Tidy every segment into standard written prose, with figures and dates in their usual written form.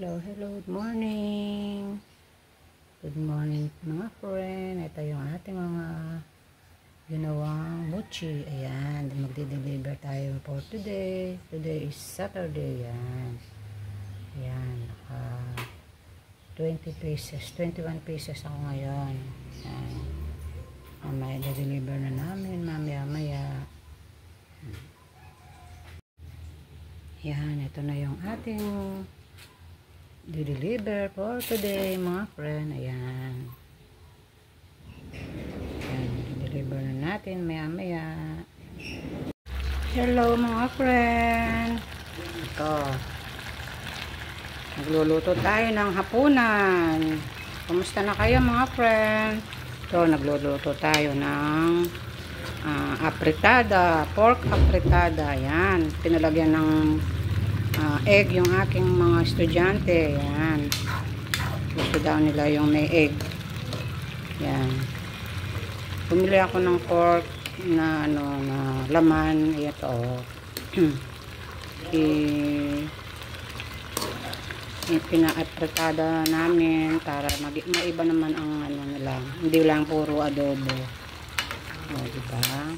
Good morning. Good morning mga friend. Ito yung ating mga ginawang mochi. Ayan, magde-deliver tayo for today. Today is Saturday. Ayan, naka 20 pieces, 21 pieces ako ngayon. Ayan. Mamaya de-deliver na namin, mamaya. Ayan, ito na yung ating deliver for today mga friend. Ayan, deliver na natin maya. Hello mga friend, ito nagluluto tayo ng hapunan. Kumusta na kayo mga friend? Ito nagluluto tayo ng apritada, pork apritada. Ayan, pinalagyan ng egg yung aking mga estudyante. Yan, gusto daw nila yung may egg. Yan, bumili ako ng pork na na laman. Ito pina-apritada namin para maiba naman ang nila, hindi lang puro adobo. Diba?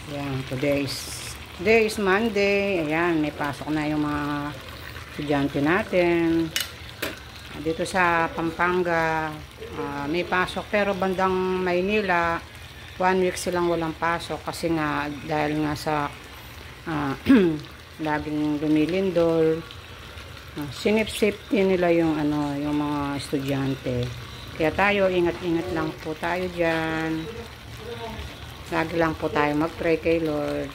Ayan, today is Monday. Ayan, may pasok na yung mga estudyante natin. Dito sa Pampanga, may pasok, pero bandang Maynila 1 week silang walang pasok kasi nga dahil nga sa laging lumilindol. Sinip-safety nila yung yung mga estudyante. Kaya tayo, ingat-ingat lang po tayo diyan. Lagi lang po tayo mag-pray kay Lord.